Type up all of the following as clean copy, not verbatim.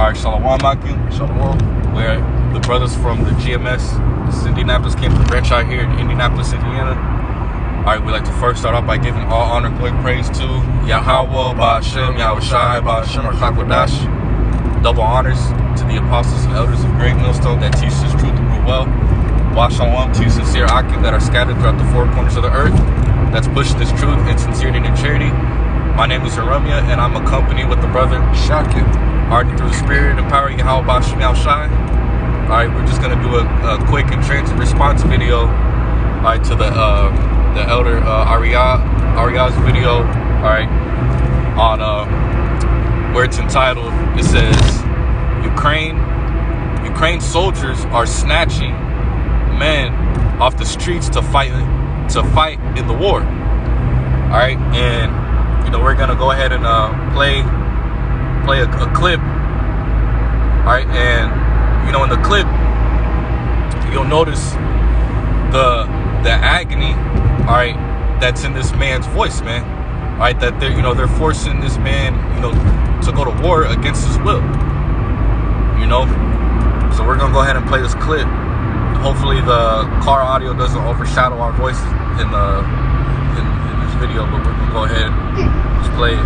right, Shalom Akim. Shalom. We're the brothers from the GMS. This is Indianapolis Campus branch out here in Indianapolis, Indiana. All right, we'd like to first start off by giving all honor, glory, praise to Yahweh, Ba'ashem, Yahushai, Ba'ashem, Archakodash. Double honors to the apostles and elders of Great Millstone that teach this truth and rule well. Wa Shalom to sincere Akim that are scattered throughout the four corners of the earth, that's pushing this truth in sincerity and in charity. My name is Haramia, and I'm accompanied with the brother Shakim. All right, through the spirit and power of Yahweh, Ba'ashem, Yahushai. All right, we're just gonna do a quick and transient response video. All right, to the elder Aria's video. All right, on where it's entitled. It says, Ukraine soldiers are snatching men off the streets to fight in the war. All right, and we're gonna go ahead and play a clip. All right, and in the clip you'll notice the agony, all right, that's in this man's voice, man. All right, that they're forcing this man, to go to war against his will. So we're gonna go ahead and play this clip. Hopefully the car audio doesn't overshadow our voices in this video, but we're gonna go ahead and just play it.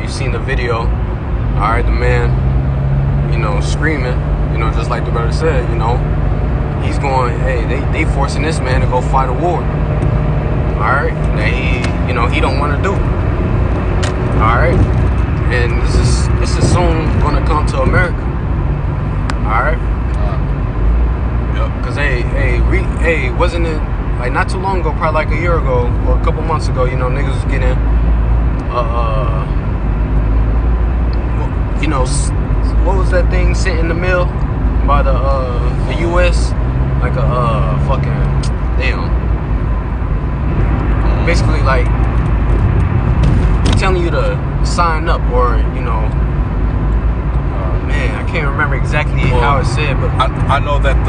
Seen the video. All right, the man, screaming, just like the brother said, he's going, hey, they forcing this man to go fight a war. All right, that he don't want to do. All right, and this is soon gonna come to America. All right. Cause hey, wasn't it like not too long ago, probably like a year ago or a couple months ago, niggas was getting what was that thing sent in the mail by the U.S. like a basically like telling you to sign up, or man, I can't remember exactly how it said, but I know that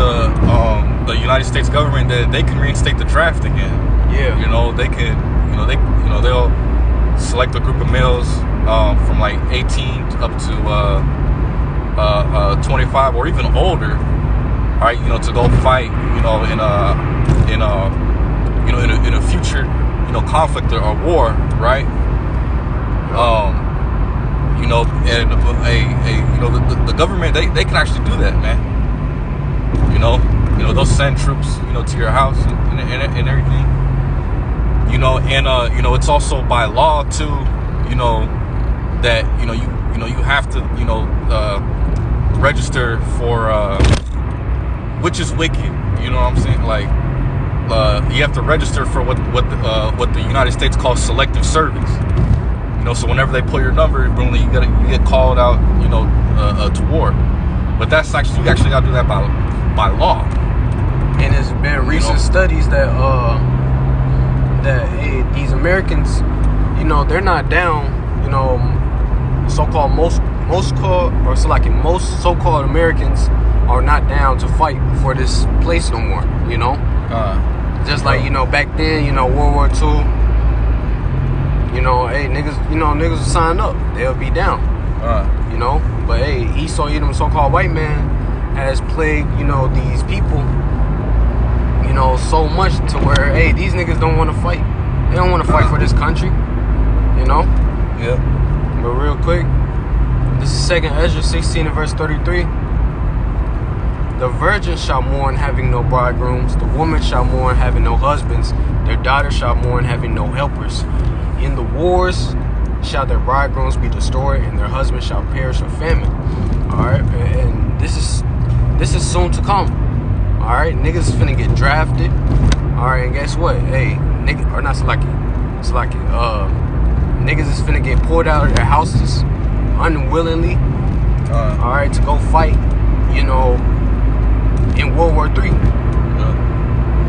the United States government, that they can reinstate the draft again. Yeah, they can, they'll select a group of males from like 18 up to 25 or even older, all right, to go fight, in a future, conflict or war, right? And the government, they can actually do that, man. They'll send troops, to your house and everything. It's also by law too, that you have to register for which is wicked, you know what I'm saying, like you have to register for what the United States calls selective service, so whenever they pull your number, you get called out, to war. But that's actually, you actually got to do that by law. And there's been recent studies that these Americans, they're not down, so-called most so-called Americans are not down to fight for this place no more, just like back then, World War II, hey, niggas will sign up, they'll be down, but hey, Esau Edom, so-called white man, has plagued these people so much to where, hey, these niggas don't want to fight. They don't want to fight for this country, Yeah. But real quick, this is 2nd Ezra 16 and verse 33. The virgin shall mourn having no bridegrooms. The woman shall mourn having no husbands. Their daughter shall mourn having no helpers. In the wars shall their bridegrooms be destroyed, and their husbands shall perish of famine. All right, and this is soon to come. All right, niggas finna get drafted. All right, and guess what? Hey, nigga, or not Salaki. Niggas is finna get pulled out of their houses unwillingly. All right, to go fight. You know, in World War III.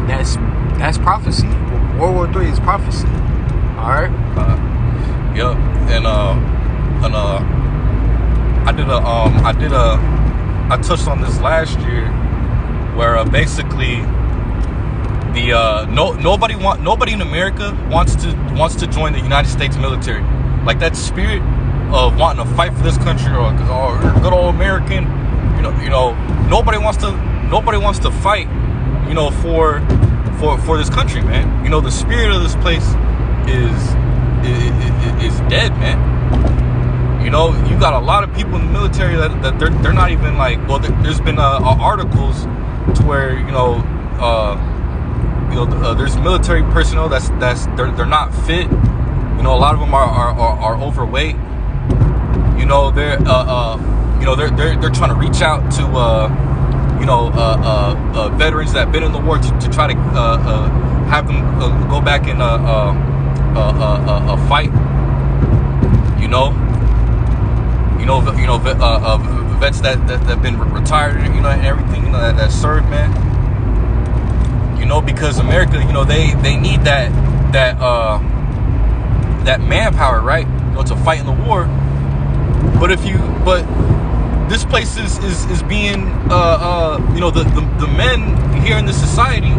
That's prophecy. World War III is prophecy. All right. Yep. And I touched on this last year, where basically nobody in America wants to join the United States military. Like that spirit of wanting to fight for this country, or you're a good old American. You know, nobody wants to fight. You know, for this country, man. You know, the spirit of this place is dead, man. You know, you got a lot of people in the military that they're not even like. Well, there's been articles to where there's military personnel that's they're not fit. You know, a lot of them are overweight. You know, they're trying to reach out to veterans that been in the war to try to have them go back and fight. Vets that been retired, and everything, that served, man. Because America, they need that manpower, right? To fight in the war. But this place is being, the men here in this society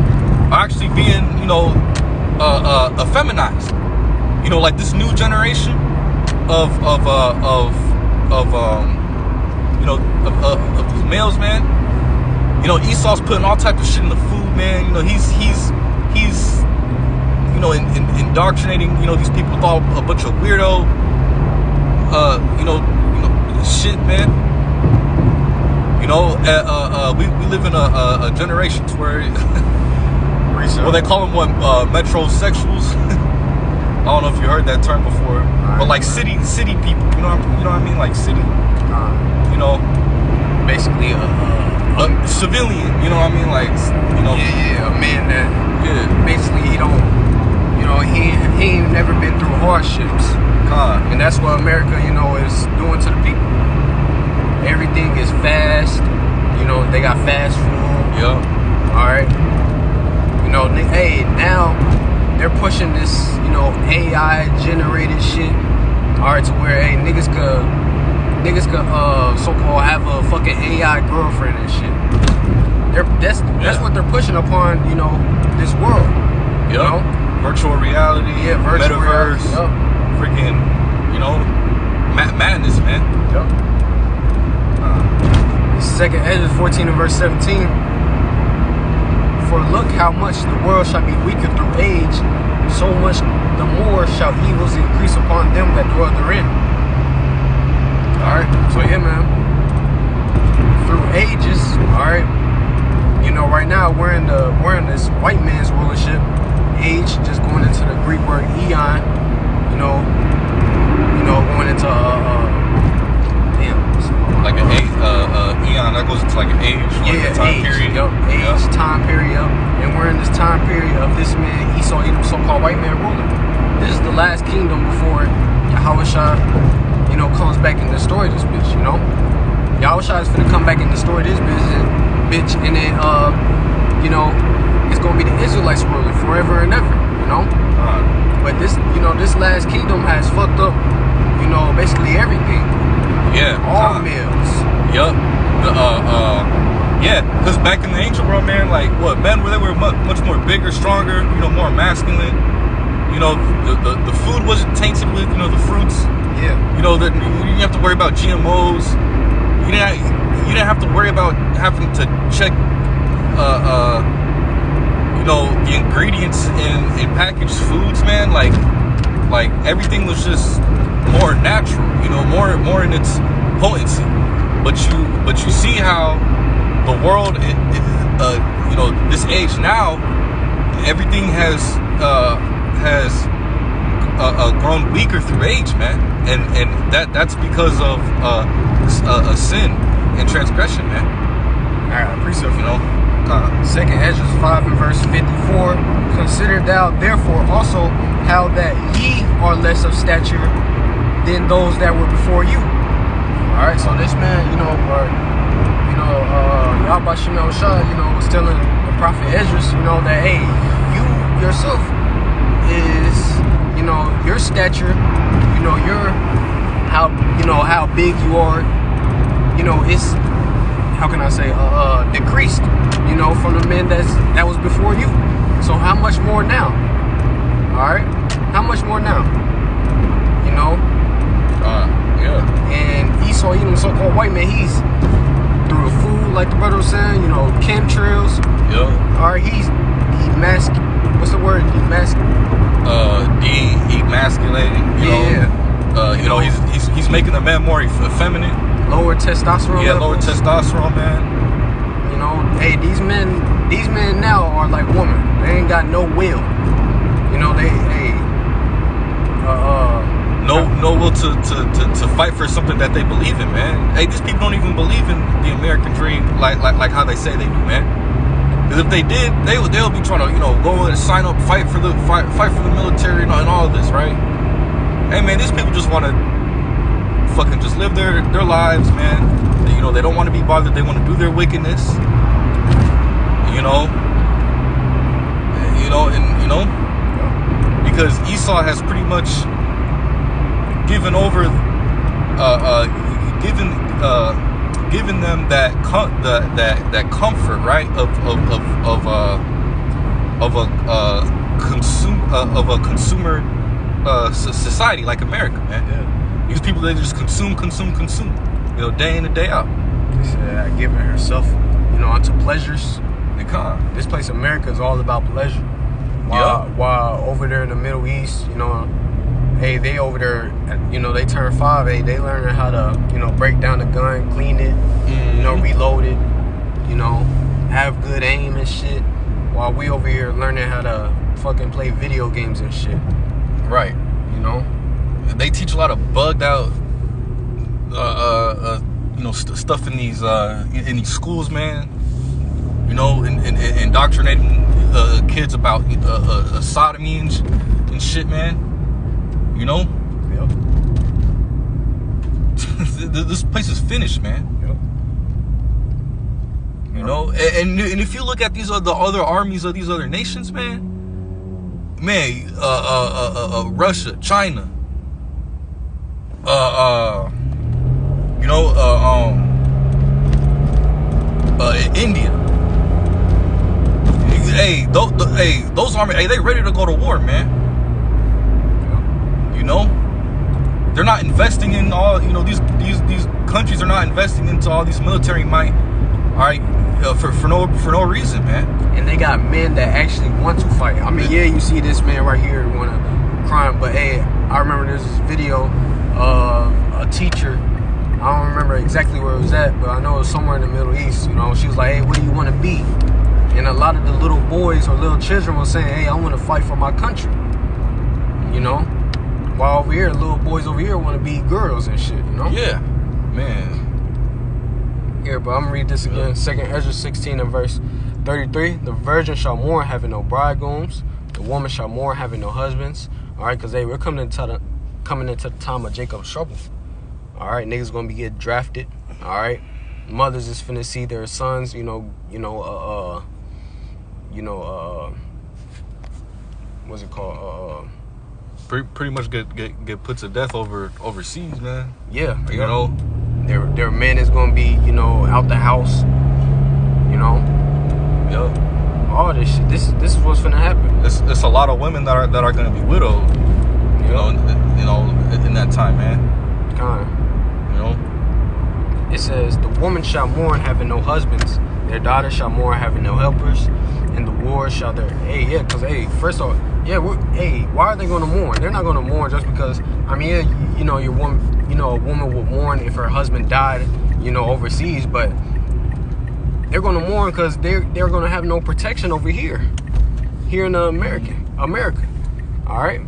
are actually being, effeminized. Like this new generation of these males, man. Esau's putting all type of shit in the food, man. He's indoctrinating, these people with all a bunch of weirdo, shit, man. We live in a generation where well, they call them metrosexuals. I don't know if you heard that term before, but like city people, you know what I mean, like city, basically a civilian, you know what I mean, like a man that basically he ain't never been through hardships, and that's what America, is doing to the people. Everything is fast, they got fast food. Yeah. All right. Hey, now they're pushing this, AI generated shit. All right, to where niggas could so-called have a fucking AI girlfriend and shit. That's what they're pushing upon, this world. Yep. Virtual reality. Yeah, virtual metaverse. Yep. Freaking, madness, man. Yep. Second Ezra 14 and verse 17. For look how much the world shall be weaker through age, so much the more shall evils increase upon them that dwell therein. Alright, so yeah, man. Through ages, alright. Right now we're in this white man's rulership. Age, just going into the Greek word eon, going into like an age, eon, that goes into like an age, time period. Yep, age, time period, yep. And we're in this time period of this man, Esau, so-called white man ruler. This is the last kingdom before Yahushua, comes back and destroy this bitch, Yahushua is finna come back and destroy this bitch, and then, it's gonna be the Israelites ruling forever and ever, But this, this last kingdom has fucked up, basically everything. Yeah. All males. Yup. Because back in the ancient world, man, like men they were much more bigger, stronger, more masculine. The food wasn't tainted with, the fruits. Yeah. You didn't have to worry about GMOs. You didn't have to worry about having to check, the ingredients in packaged foods, man. Like everything was just more natural, more in its potency. But you see how the world, this age now, everything has grown weaker through age, man, and that's because of a sin. and transgression, man. All right, precept, You know, Second Ezra 5 and verse 54. Consider thou therefore also how that ye are less of stature than those that were before you. All right, so this man, Yahweh Shemel Shah, was telling the prophet Ezra, that hey, you yourself is, your stature, how big you are, it's, how can I say, decreased, from the men that was before you. So how much more now? All right, how much more now? yeah. And Esau, so-called white man, he's through the food, like the brother was saying, chemtrails. Yeah. All right, what's the word? Emasculating. He's making the man more effeminate. Lower testosterone. Yeah, levels. lower testosterone, man. Hey, these men now are like women. They ain't got no will. No will to fight for something that they believe in, man. Hey, these people don't even believe in the American dream like how they say they do, man. Because if they did, they'll be trying to go and sign up, fight for the military and all of this, right? Hey, man, these people just want to fucking just live their lives, man. They don't want to be bothered. They want to do their wickedness. Because Esau has pretty much given over, given them that comfort, right, of a consumer society like America, man. Yeah. These people, they just consume, day in and day out. She said, giving herself, unto pleasures. They can't. This place, America, is all about pleasure. While over there in the Middle East, hey, they over there, they turn 5, hey, they learning how to, break down the gun, clean it, reload it, have good aim and shit. While we over here learning how to fucking play video games and shit. Right. They teach a lot of bugged out, stuff in these schools, man. Indoctrinating kids about sodomy and shit, man. Yep. This place is finished, man. Yep. And if you look at the other armies of these other nations, man, Russia, China, India. Hey, those armies, hey, they ready to go to war, man. They're not investing in all, these countries are not investing into all these military might, all right, for no reason, man. And they got men that actually want to fight. I mean, yeah, you see this man right here want to crime, but hey, I remember there's this video of a teacher. I don't remember exactly where it was at, but I know it was somewhere in the Middle East. She was like, hey, what do you want to be? And a lot of the little boys or little children were saying, hey, I want to fight for my country. While over here, little boys over here want to be girls and shit, Yeah, man. Here, but I'm going to read this again. 2nd Ezra 16 and verse 33. The virgin shall mourn having no bridegrooms. The woman shall mourn having no husbands. All right, because hey, we're coming into the time of Jacob's trouble. All right, niggas going to be getting drafted. All right. Mothers is finna see their sons, what's it called? Pretty much get put to death overseas, man. Yeah, their man is gonna be, out the house. Yep. All this shit. This is what's finna happen. It's a lot of women that are gonna be widowed. In that time, man. Kind. It says the woman shall mourn having no husbands. Their daughters shall mourn having no helpers. And the war shall their first off, why are they gonna mourn? They're not gonna mourn just because your woman, a woman would mourn if her husband died, overseas, but they're gonna mourn because they're gonna have no protection over here in America. All right,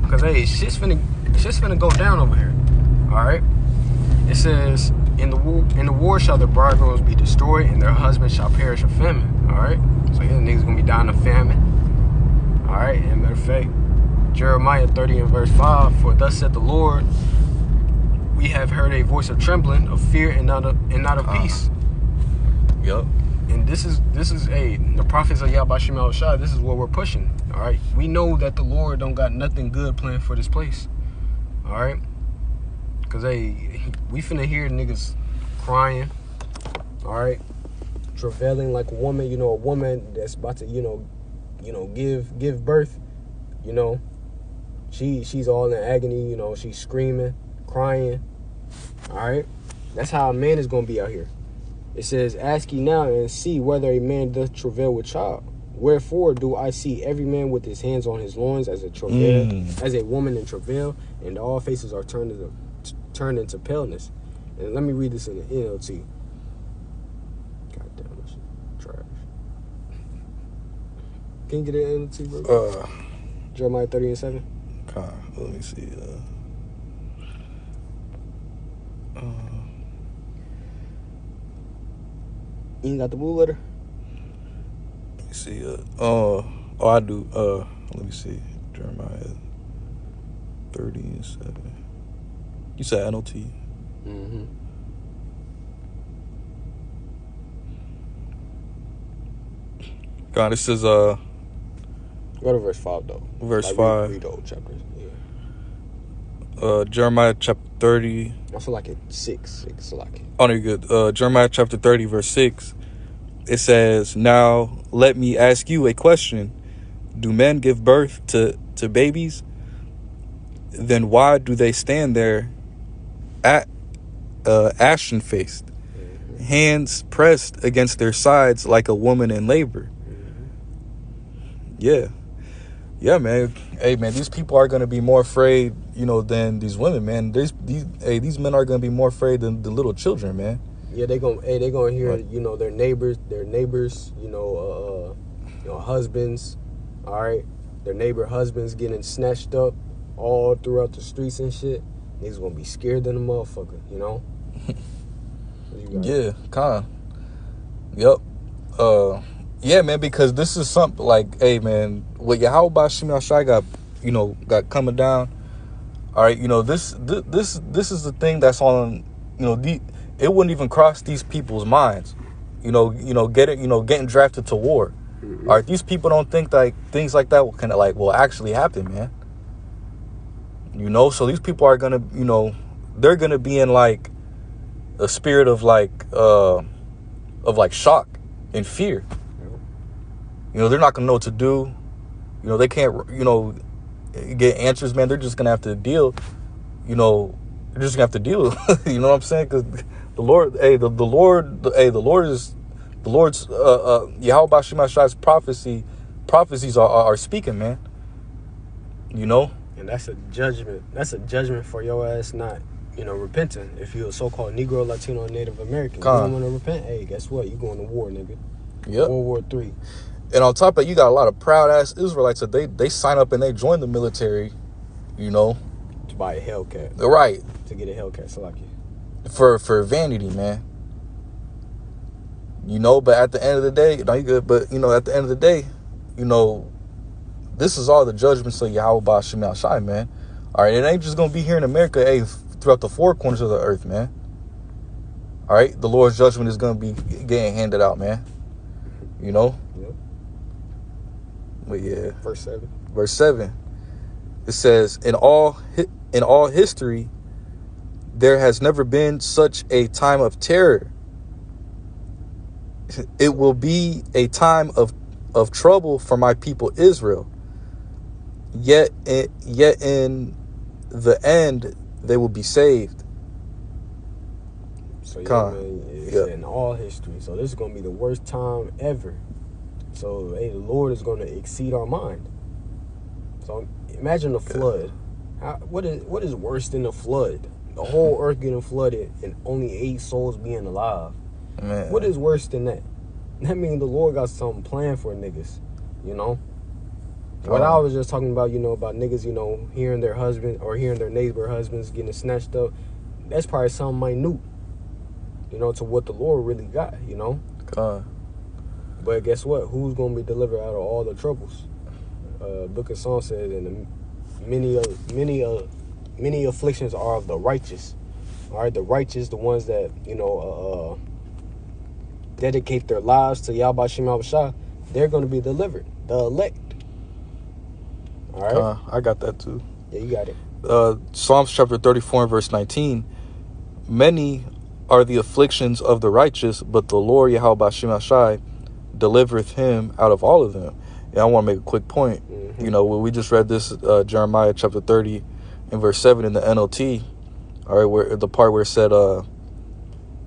because shit's finna go down over here. All right, It says, in the war shall the bridegrooms be destroyed, and their husbands shall perish of famine. All right. So yeah, niggas gonna be dying of famine. All right. And matter of fact, Jeremiah 30 and verse 5. For thus said the Lord, we have heard a voice of trembling, of fear, and not of peace. Yep. And this is the prophets of Yahweh Shem El Shai. This is what we're pushing. All right. We know that the Lord don't got nothing good planned for this place. All right. Cause we finna hear niggas crying. All right. Travailing like a woman. You know, a woman that's about to give birth. You know, she's all in agony. You know, she's screaming, crying. All right. That's how a man is gonna be out here. It says, ask ye now and see whether a man doth travail with child. Wherefore do I see every man with his hands on his loins as a woman in travail, and all faces are turned into paleness. And let me read this in the NLT. God damn, this shit trash. Can you get an NLT, bro? Jeremiah 30 and 7. Let me see. You ain't got the blue letter? Let me see. I do. Let me see. Jeremiah 30 and 7. You said NLT. Mm-hmm. God, it says Go to verse 5 though. Verse like 5. Read the old chapters. Yeah. Jeremiah chapter 30. I feel like it's 6. It's like it. Oh, no, you're good. Jeremiah chapter 30, verse 6. It says, now let me ask you a question. Do men give birth to babies? Then why do they stand there ashen-faced, hands pressed against their sides like a woman in labor? Yeah, man. Hey, man, these people are going to be more afraid, than these women, man. These men are going to be more afraid than the little children, man. Yeah, they gonna hear, Right. Their neighbors, husbands, all right? Their neighbor husbands getting snatched up all throughout the streets and shit. Niggas gonna be scared than a motherfucker, you know? What you got? Yeah, kind of. Yep. Yeah, man, because this is something like, hey, man, what Yahweh Shem El Shai got coming down. All right, this is the thing that's on, it wouldn't even cross these people's minds, getting drafted to war. Mm-hmm. All right, these people don't think like things like that will actually happen, man. So these people are gonna, they're gonna be in like a spirit of shock and fear. They're not gonna know what to do. They can't, get answers, man. They're just gonna have to deal. They're just gonna have to deal. You know what I'm saying? Because the Lord, the Lord's Yahweh Shem El Shai's prophecies are speaking, man. And that's a judgment. That's a judgment for your ass not, repenting. If you're a so-called Negro, Latino, Native American, you don't want to repent. Hey, guess what? You going to war, nigga. Yep. World War III. And on top of it, you got a lot of proud ass Israelites that they sign up and they join the military, To buy a Hellcat. right? To get a Hellcat, so like For vanity, man. But at the end of the day, no, you good. But at the end of the day, this is all the judgments of Yahweh Shem El Shai, man. All right, it ain't just gonna be here in America, hey, throughout the four corners of the earth, man. All right, the Lord's judgment is gonna be getting handed out, man. Yep. But yeah, Verse 7. It says, in all history, there has never been such a time of terror. It will be a time of trouble for my people Israel. Yet in the end, they will be saved. So it's in all history. So this is gonna be the worst time ever. So hey, the Lord is gonna exceed our mind. So imagine the flood. What is worse than the flood? The whole earth getting flooded and only 8 souls being alive. Man. What is worse than that? That means the Lord got something planned for niggas, What I was just talking about, about niggas, hearing their husband or hearing their neighbor husbands getting snatched up. that's probably something minute, you know, to what the Lord really got, you know. God. But guess what? Who's gonna be delivered out of all the troubles? Book of Psalms says, and many afflictions are of the righteous. All right, the righteous, the ones that, you know, dedicate their lives to Yahweh Shem Shah, they're going to be delivered. The elect. All right? I got that too. Yeah, you got it. Psalms chapter 34 and verse 19. Many are the afflictions of the righteous, but the Lord Yahweh Shem Shah delivereth him out of all of them. And I want to make a quick point. Mm-hmm. You know, when we just read this, Jeremiah chapter 30 and verse 7 in the NLT, all right, where the part where it said,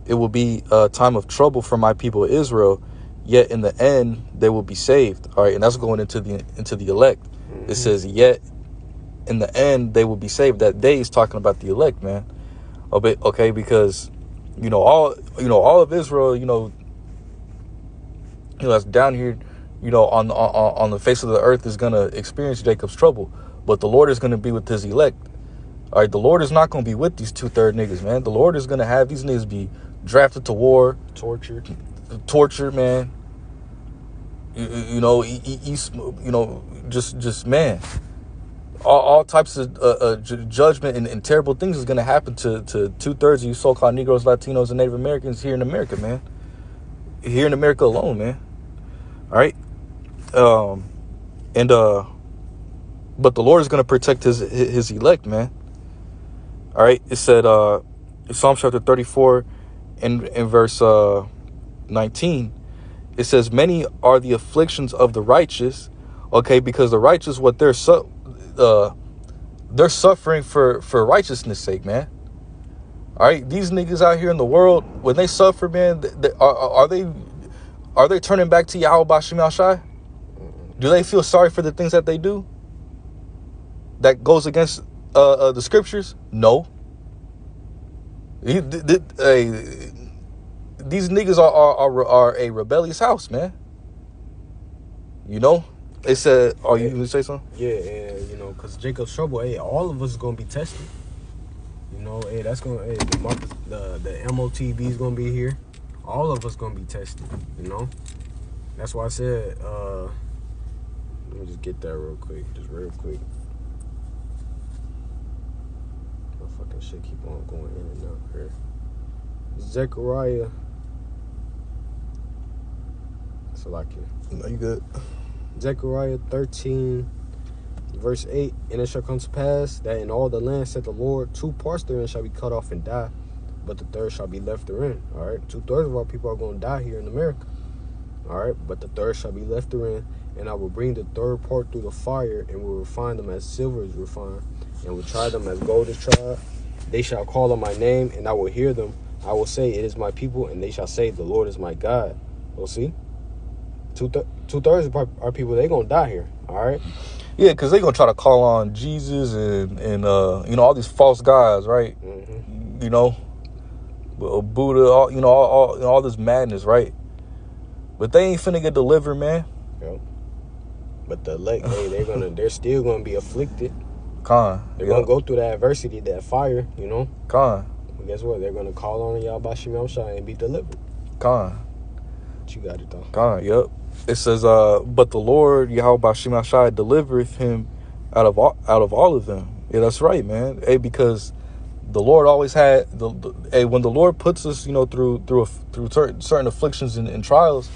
it will be a time of trouble for my people Israel, yet in the end they will be saved. All right, and that's going into the elect. Mm-hmm. It says, yet in the end they will be saved. That day is talking about the elect, man. Okay, because all of Israel, that's down here, on the face of the earth is gonna experience Jacob's trouble, but the Lord is gonna be with his elect. All right, the Lord is not gonna be with these 2/3 niggas, man. The Lord is gonna have these niggas be drafted to war, tortured, man. Just man, all types of judgment and terrible things is gonna happen to 2/3 of you so-called Negroes, Latinos, and Native Americans here in America, man. Here in America alone, man. All right, but the Lord is gonna protect his elect, man. All right, it said, Psalm chapter 34 and verse 19, it says, many are the afflictions of the righteous, okay, because the righteous, what they're suffering for righteousness' sake, man. All right, these niggas out here in the world, when they suffer, man, are they turning back to Yahweh Shem Shai? Do they feel sorry for the things that they do that goes against the scriptures? No. These niggas are a rebellious house, man. They said, "Oh, you gonna say something?" Yeah, and because Jacob's trouble, all of us is gonna be tested. That's gonna, the MOTB is gonna be here. All of us gonna be tested. That's why I said, let me just get that real quick, real quick. My fucking shit keep on going in and out here. Zechariah. Salakia. No, you good. Zechariah 13, verse 8. And it shall come to pass that in all the land, said the Lord, 2 parts therein shall be cut off and die, but the third shall be left therein. All right, 2/3 of our people are going to die here in America. All right, but the third shall be left therein, and I will bring the third part through the fire, and will refine them as silver is refined, and will try them as gold is tried. They shall call on my name, and I will hear them. I will say, it is my people, and they shall say, the Lord is my God. We'll see. 2/3 of our people, they gonna die here. All right. Yeah, because they gonna try to call on Jesus and all these false gods, right? Mm-hmm. Buddha, all this madness, right? But they ain't finna get delivered, man. Yep. But the elect, they're still gonna be afflicted. They're gonna go through that adversity, that fire, And guess what? They're gonna call on Yahweh Shem Shai and be delivered. But you got it though. Yep. It says, but the Lord Yahweh Shem Shai delivereth him out of all of them. Yeah, that's right, man. Because the Lord always had when the Lord puts us, through certain afflictions and trials,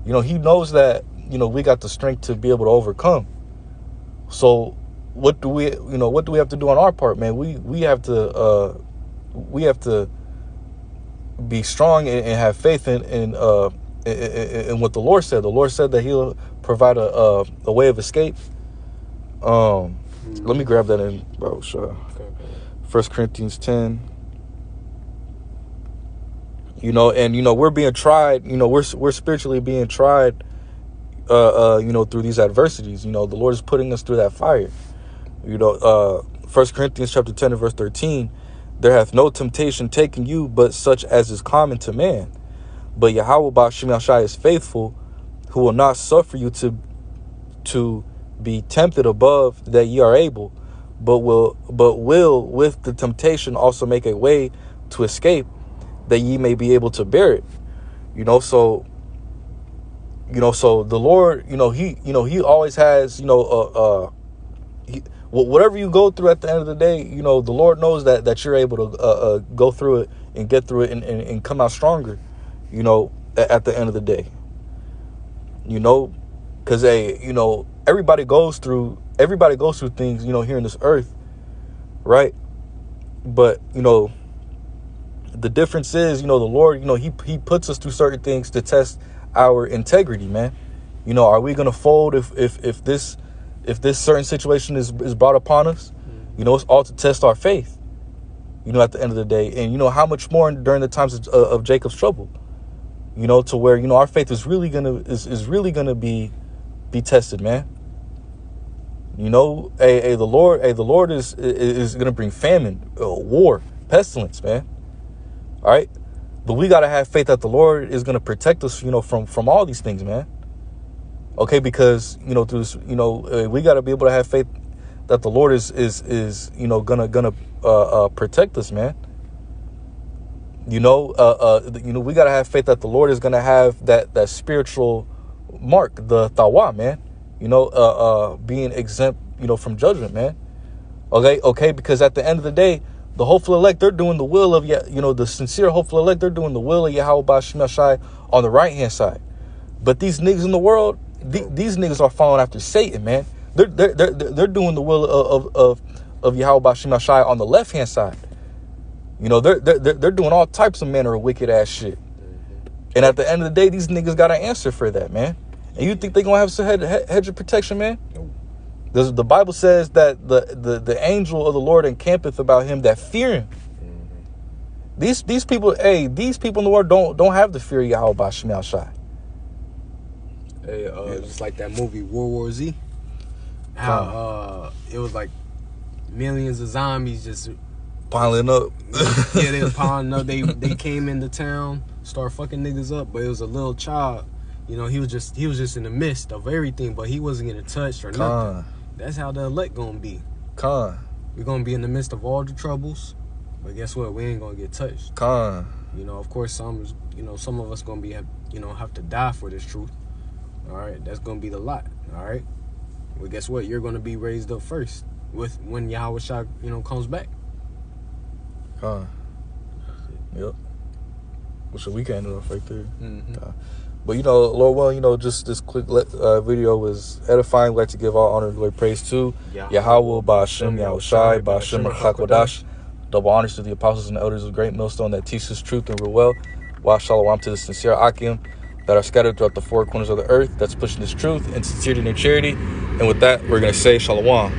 He knows that we got the strength to be able to overcome. So what do we have to do on our part, man? We have to be strong and have faith in what the Lord said. The Lord said that He'll provide a way of escape. Let me grab that in, bro. Sure. 1 Corinthians 10. We're being tried. We're spiritually being tried. Through these adversities. The Lord is putting us through that fire. 1 Corinthians chapter 10 and verse 13. There hath no temptation taken you, but such as is common to man. But Yahweh Shem Shai is faithful, who will not suffer you to be tempted above that ye are able, but will with the temptation also make a way to escape, that ye may be able to bear it. So the Lord, he always has, whatever you go through at the end of the day, the Lord knows that you're able to go through it and get through it and come out stronger, at the end of the day. Because everybody goes through things, here in this earth, right? But the difference is, the Lord, he puts us through certain things to test our integrity, man. Are we gonna fold if this certain situation is brought upon us? It's all to test our faith, at the end of the day. And how much more during the times of Jacob's trouble, to where our faith is really gonna be tested, man. The Lord is gonna bring famine, war, pestilence, man. All right, but we gotta have faith that the Lord is gonna protect us, from all these things, man. Okay, because through this, we gotta be able to have faith that the Lord is gonna protect us, man. We gotta have faith that the Lord is gonna have that spiritual mark, the tawa, man. Being exempt, from judgment, man. Okay, because at the end of the day, the hopeful elect, they're doing the will of, the sincere hopeful elect, they're doing the will of Yahweh Ba'Shem Yahshai on the right hand side. But these niggas in the world, these niggas are following after Satan, man. They're doing the will of Yahweh Ba'Shem Yahshai on the left hand side. They're doing all types of manner of wicked ass shit. And at the end of the day, these niggas got an answer for that, man. And you think they gonna have some hedge of protection, man? The Bible says that the angel of the Lord encampeth about him that fear him. These people in the world don't have the fear of Yahweh Ba'Shem Yahshai. Hey, just like that movie World War Z. How it was like millions of zombies just piling up. Yeah, they was piling up. They came into town, started fucking niggas up, but it was a little child. He was just in the midst of everything, but he wasn't getting touched or nothing. That's how the elect gonna be. We're gonna be in the midst of all the troubles, but guess what? We ain't gonna get touched. Of course, some of us gonna be have to die for this truth. All right, that's gonna be the lot. All right, well, guess what? You're gonna be raised up first when Yahweh Shah, comes back. Yep. So we can end it off right there. But Lord willing, just this quick video was edifying. I'd like to give all honor and glory praise to Yahweh Ba'Shem Yahushai Ba'Shem HaKodash. Double honors to the apostles and the elders of Great Millstone that teach us truth and real well. Wa shalom to the sincere Akim that are scattered throughout the four corners of the earth, that's pushing this truth and sincerity and charity. And with that, we're going to say shalom.